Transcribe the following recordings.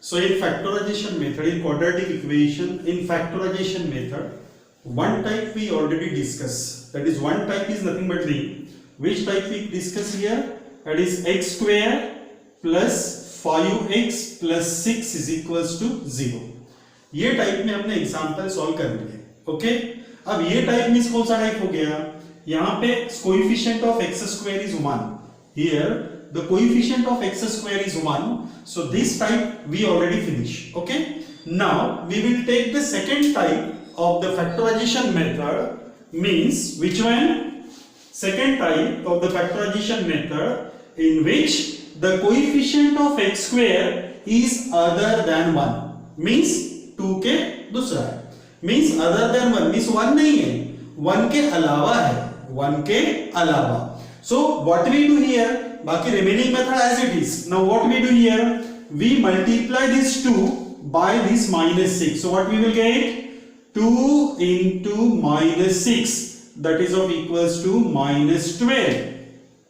So in factorization method, in quadratic equation, in factorization method, one type we already discussed. That is, one type is nothing but the, which type we discuss here? That is x square plus 5x plus 6 is equals to 0. ये type में अपने example solve कर लिए. Okay, अब ये type means कौन सा type हो गया? यहाँ पे coefficient of x square is 1. Here the coefficient of x square is 1, so this type we already finished. Okay, now we will take the second type of the factorization method, means which one? Second type of the factorization method in which the coefficient of x square is other than 1, means 2 के दूसरा है, means other than 1 means 1 नहीं है, 1 के अलावा है, 1 के अलावा. So what we do here? बाकी remaining method as it is. Now what we do here? We multiply this 2 by this minus 6. So what we will get? 2 into minus 6, that is of equals to minus 12.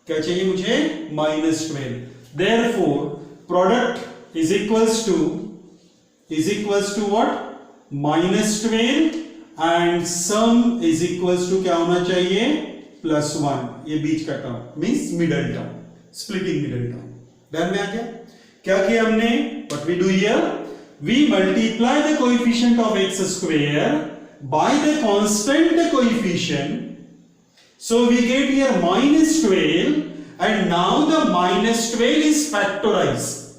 क्या चाहिए मुझे? Minus 12. Therefore product is equals to what? Minus 12 and sum is equals to क्या होना चाहिए? Plus 1. ये बीच का term means middle term. Splitting middle term. ध्यान में आ गया? क्या किया हमने? What we do here? We multiply the coefficient of x square by the constant coefficient. So we get here minus 12, and now the minus 12 is factorized.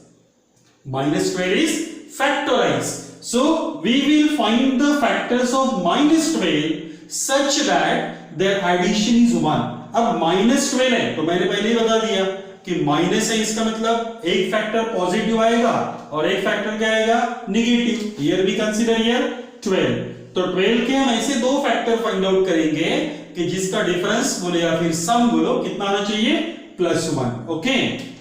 Minus 12 is factorized. So we will find the factors of minus 12 such that their addition is 1. अब minus 12 है तो मैंने पहले ही बता दिया कि minus है, इसका मतलब एक फैक्टर पॉजिटिव आएगा और एक फैक्टर क्या आएगा? Negative. Here we consider here 12. तो 12 के हम ऐसे दो फैक्टर फाइंड आउट करेंगे कि जिसका डिफरेंस बोले या फिर सम बोलो कितना आना चाहिए? Plus 1. Okay,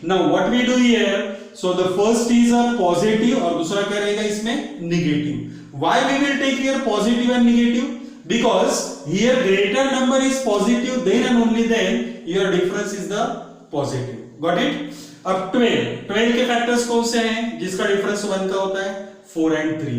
now what we do here? So the first is a positive और दूसरा क्या रहेगा इसमें? Negative. Why we will take here positive and negative? Because here greater number is positive, then and only then your difference is the positive. Got it? अब 12 के factors कौन से हैं जिसका डिफरेंस 1 का होता है? 4 and 3.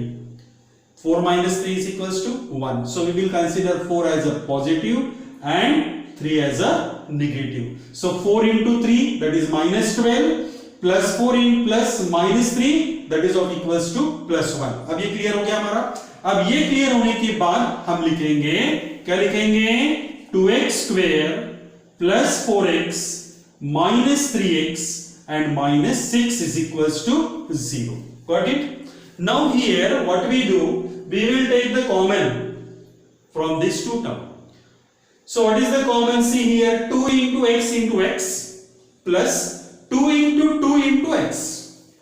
4 minus 3 is equals to 1. So we will consider 4 as a positive and 3 as a negative. So 4 into 3, that is minus 12, plus 4 in plus minus 3, that is of equals to plus 1. अब ये clear हो गया हमारा. अब ये clear होने के बाद हम लिखेंगे, क्या लिखेंगे? 2x square plus 4x minus 3x and minus 6 is equals to 0. Got it? Now here what we do? We will take the common from these two terms. So what is the common? See here, 2 into x plus 2 into x.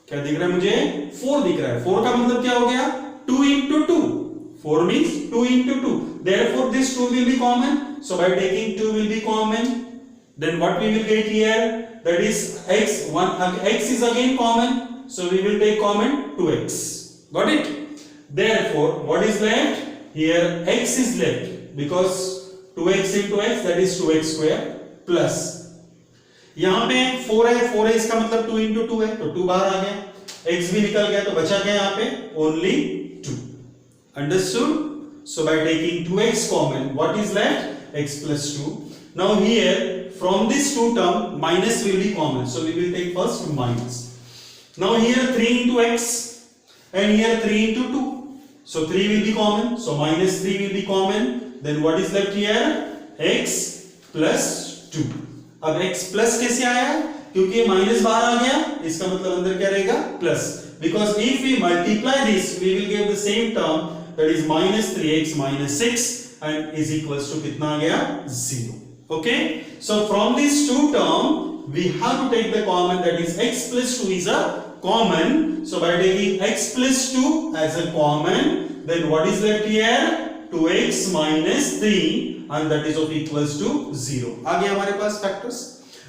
क्या दिख रहा है मुझे? 4 दिख रहा है. 4 का मतलब क्या हो गया? 2 into 2. 4 means 2 into 2. Therefore this 2 will be common. So by taking 2 will be common, then what we will get here? That is x. X is again common. So we will take common 2x. Got it? Therefore what is left? Here x is left because 2x into x, that is 2x square plus. यहाँ पे 4 है, 4 है इसका मतलब 2 into 2 है तो 2 बाहर आ गया. x भी निकल गया तो बचा क्या यहाँ पे? Only 2. Understood? So by taking 2x common, what is left? X plus 2. Now here from this 2 term minus will be common, so we will take first minus. Now here 3 into x and here 3 into 2, so 3 will be common, so minus 3 will be common. Then what is left here? X plus 2. अब x plus कैसे आया? क्योंकि ये minus बाहर आ गया, इसका मतलब अंदर क्या रहेगा? Plus. Because if we multiply this, we will get the same term, that is minus 3x minus 6 and is equals to कितना आ गया? 0. Okay? So from these two terms, we have to take the common, that is x plus 2 is a common. So by taking x plus 2 as a common, then what is left here? 2x minus 3 and that is of equals to 0. आ गया हमारे पास factors.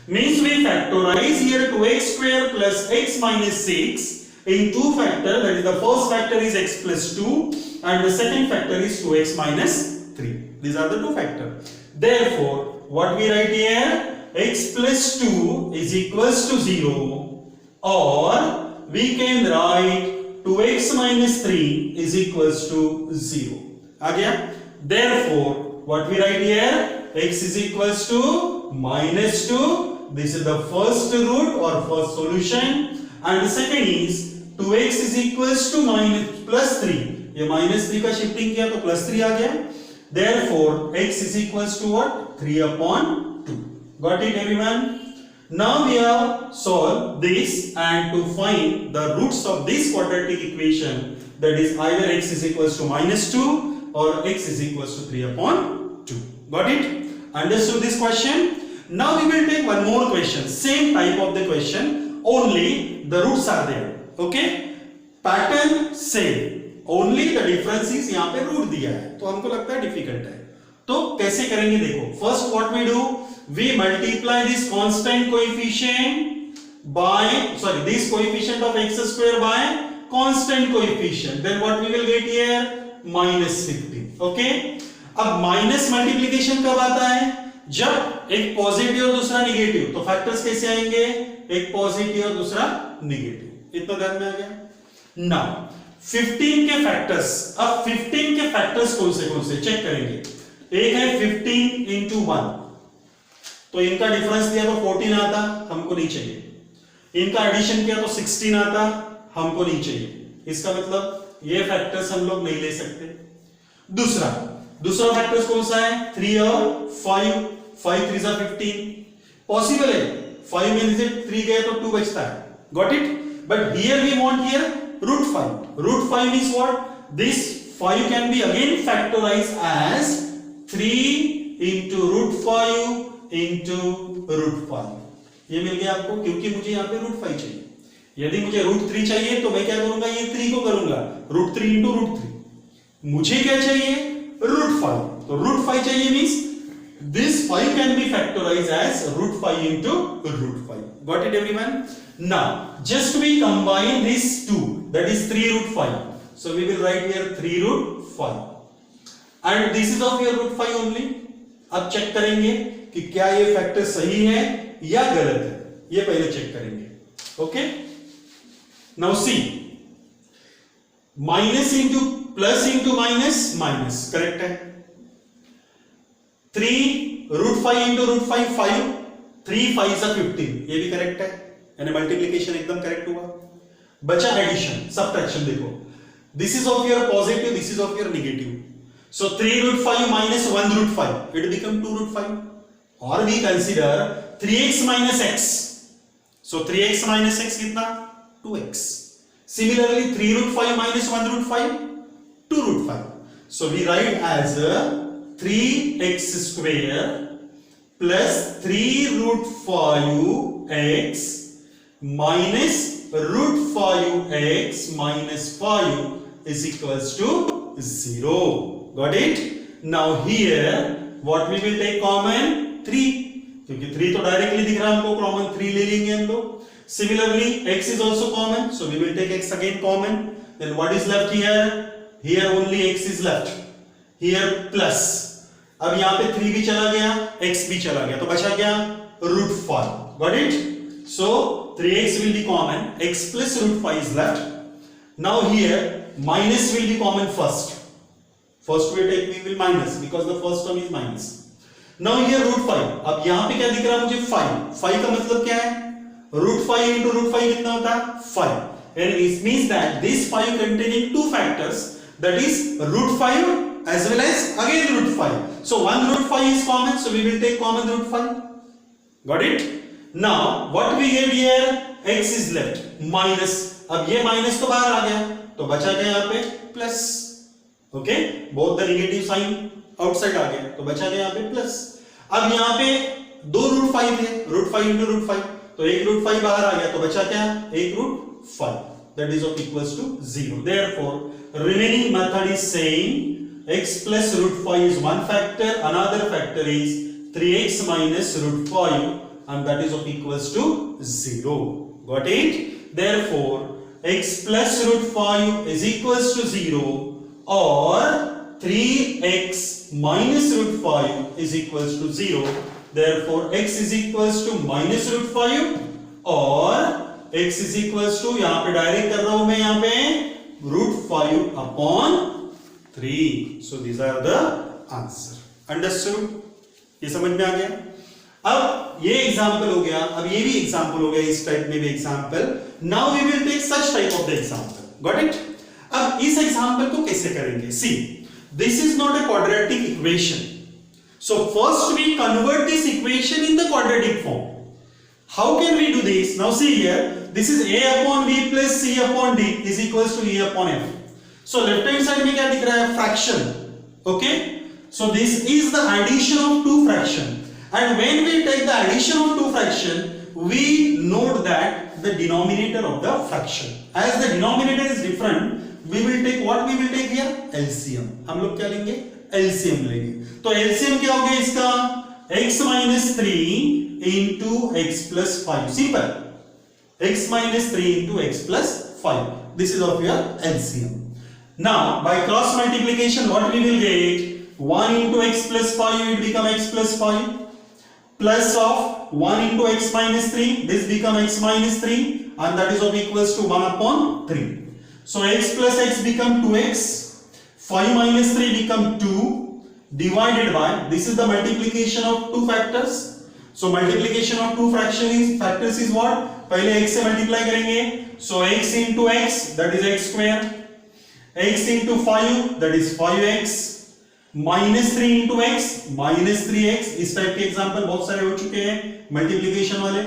Means we factorize here 2x square plus x minus 6 in two factor, that is the first factor is x plus 2 and the second factor is 2x minus 3. These are the two factors. Therefore what we write here? X plus 2 is equals to 0, or we can write x minus 3 is equals to 0. आ गया? Therefore, what we write here? X is equals to minus 2. This is the first root or first solution. And the second is 2x is equals to minus plus 3. ये minus 3 का shifting किया तो plus 3 आ गया. Therefore, x is equals to what? 3 upon 2. Got it, everyone? Now we have solved this, and to find the roots of this quadratic equation, that is either x is equals to minus 2 or x is equals to 3 upon 2. Got it? Understood this question? Now we will take one more question, same type of the question, only the roots are there. Okay? Pattern same. Only the difference is यहाँ पे root दिया है, तो हमको लगता है difficult है. तो कैसे करेंगे देखो. First what we do, we multiply this constant coefficient by this coefficient of x square by constant coefficient. Then what we will get here? minus 15. Okay? अब माइनस मल्टीप्लीकेशन कब आता है? जब एक पॉजिटिव और दूसरा निगेटिव. तो फैक्टर्स कैसे आएंगे? एक पॉजिटिव और दूसरा निगेटिव. इतना ध्यान में आ गया? नाउ 15 के फैक्टर्स. अब 15 के फैक्टर्स कौन से चेक करेंगे. एक है 15 into 1, तो इनका डिफरेंस दिया तो 14 आता, हमको नहीं चाहिए. इनका एडिशन किया तो 16 आता, हमको नहीं चाहिए. इसका मतलब ये फैक्टर्स हम लोग नहीं ले सकते. दूसरा फैक्टर्स कौन सा है? 3 और 5. 5 3 जा 15. पॉसिबल है. 5 में से 3 गए तो 2 बचता है. Got it? But here we want here root 5. Root 5 means what? This 5 can be again factorized as 3 into root 5 into root 5. ये मिल गया आपको, क्योंकि मुझे यहाँ पे root 5 चाहिए. यदि मुझे root 3 चाहिए तो मैं क्या करूंगा? ये 3 को करूंगा root 3 into root 3. मुझे क्या चाहिए? root 5. तो root 5 चाहिए means this 5 can be factorized as root 5 into root 5. Got it, everyone? Now just we combine these two, that is 3 root 5. So we will write here 3 root 5, and this is of your root 5 only. अब check करेंगे कि क्या ये factor सही है या गलत है, ये पहले चेक करेंगे. Okay? Now see, minus into plus into minus minus correct है. 3 root 5 into root 5 5. 3 5 is 15, ये भी करेक्ट है, यानी मल्टीप्लिकेशन एकदम करेक्ट हुआ. बचा एडिशन, सब्ट्रैक्शन. देखो, this is of your positive, this is of your negative. So 3 root 5 minus 1 root 5, it become 2 root 5. Or we consider 3x minus x. So 3x minus x कितना? 2x. Similarly 3 root 5 minus 1 root 5, 2 root 5. So we write as 3x square plus 3 root 5x minus root 5x minus 5 is equals to 0. Got it? Now here what we will take common? 3, क्योंकि 3 तो directly दिख रहा है हमको, common 3 ले लेंगे हम लोग. Similarly x is also common, so we will take x again common. Then what is left here? Here only x is left. Here plus. अब यहाँ पे 3 भी चला गया, x भी चला गया, तो बचा क्या? root 5. Got it? So 3x will be common, x plus root 5 is left. Now here minus will be common first. First we will minus because the first term is minus. Now here root 5. अब यहाँ पे क्या दिख रहा है मुझे? 5. 5 का मतलब क्या है? root 5 into root 5 कितना होता है? 5. And it means that this 5 containing two factors, that is root 5 as well as again root 5. So one root 5 is common, so we will take common root 5. Got it? Now what we get here? X is left minus. अब ये minus तो बाहर आ गया, तो बचा क्या यहाँ पे? Plus. Okay, both the negative sign outside आ गया, तो बचा गया यहाँ पे प्लस. अब यहाँ पे 2 root 5 थे, root 5 into root 5, तो एक root 5 बाहर आ गया, तो बचा क्या? एक root 5, that is of equals to 0. Therefore remaining method is saying x plus root 5 is one factor, another factor is 3x minus root 5, and that is of equals to 0. Got it? Therefore x plus root 5 is equals to 0, or 3x minus root 5 is equals to 0. Therefore x is equals to minus root 5, or x is equals to, यहाँ पे direct कर रहा हूं मैं, यहाँ पे √5/3. So these are the answer. Understood? ये समझ में आ गया? अब ये एग्जाम्पल हो गया, अब ये भी एग्जाम्पल हो गया, इस टाइप में भी example. Now we will take such type of the example. Got it? अब इस एग्जाम्पल को कैसे करेंगे? See, this is not a quadratic equation. So first we convert this equation in the quadratic form. How can we do this? Now see here, this is a upon v plus c upon d is equals to e upon f. So left hand side में क्या दिख रहा है? Fraction. Okay? So this is the addition of two fraction. And when we take the addition of two fraction, we note that the denominator of the fraction. As the denominator is different, we will take what we will take here? LCM. हम लोग क्या लेंगे? LCM लेंगे. तो LCM क्या हो गया इसका? x minus 3 into x plus 5. Simple. x minus 3 into x plus 5. This is of your LCM. Now by cross multiplication, what we will get? 1 into x plus 5, it become x plus 5. Plus of 1 into x minus 3, this become x minus 3, and that is of equals to 1 upon 3. So x plus x become 2x. 5 minus 3 become 2 divided by, this is the multiplication of two factors. So multiplication of two factors is what? पहले x से multiply करेंगे. So x into x, that is x square. x into 5, that is 5x. minus 3 into x, minus 3x. इस type के example बहुत सारे हो चुके हैं मल्टीप्लिकेशन वाले.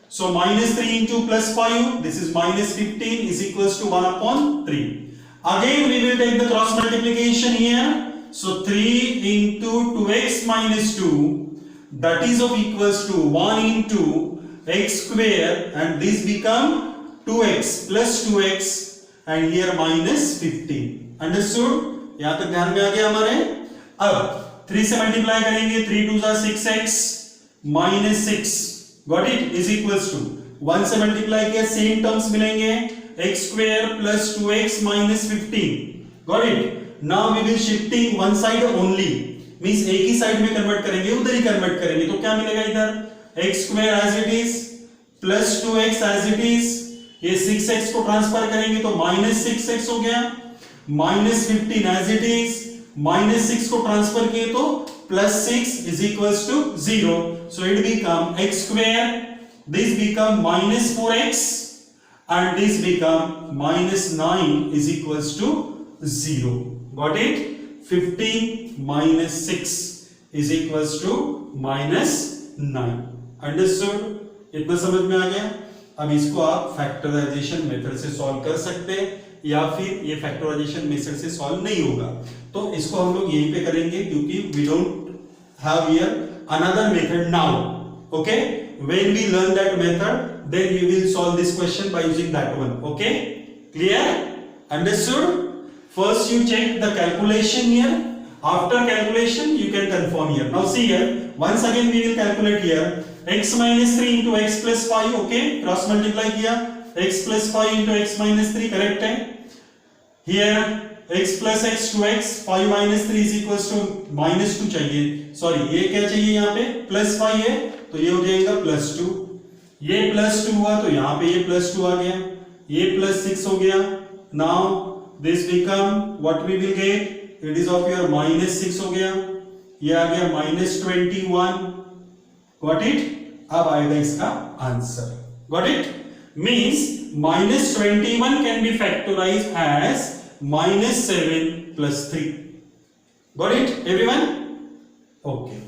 So minus 3 into plus 5, this is minus 15 is equals to 1 upon 3. Again we will take the cross multiplication here. So 3 into 2x minus 2, that is of equals to 1 into x square, and this become 2x plus 2x, and here minus 15. Understood? यहां तक ध्यान में आ गया हमारे. अब 3 से multiply करेंगे. 3 2 जा 6x minus 6, got it, is equals to 1 से मल्टीप्लाई किया, सेम टर्म्स मिलेंगे, x square plus 2x minus 15. got it? Now we will shifting one side only, means एक ही साइड में कन्वर्ट करेंगे, उधर ही कन्वर्ट करेंगे. तो क्या मिलेगा इधर? x square as it is plus 2x as it is. ये 6x को ट्रांसफर करेंगे तो minus 6x हो गया. minus 15 as it is, minus 6 को ट्रांसफर किए तो plus 6 is equals to 0. So it become x square, this become minus 4x, and this become minus 9 is equals to 0. Got it? 15 minus 6 is equals to minus 9. Understood? इतना समझ में आ गया? अब इसको आप फैक्टराइजेशन मेथड से सॉल्व कर सकते हैं, या फिर ये फैक्टराइजेशन मेथड से सॉल्व नहीं होगा तो इसको हम लोग यहीं पे करेंगे, क्योंकि we don't have here another method now. Okay? When we learn that method, then you will solve this question by using that one. Okay? Clear? Understood? First you check the calculation here. After calculation you can confirm here. Now see here, once again we will calculate here. X minus 3 into x plus 5. Okay, cross multiply किया. X plus 5 into x minus 3, correct है. Here x plus x 2x, 5 minus 3 is equals to minus 2 चाहिए. Sorry, ये क्या चाहिए यहाँ पे? Plus 5 है, तो ये हो जाएगा plus 2. ये plus 2 हुआ तो यहाँ पे ये plus 2 आ गया. ये plus 6 हो गया. Now this become what we will get? It is of your minus 6 हो गया. ये आ गया minus 21. Got it? अब आएगा इसका answer. Got it? Means minus 21 can be factorized as minus 7 plus 3. Got it, everyone? Okay.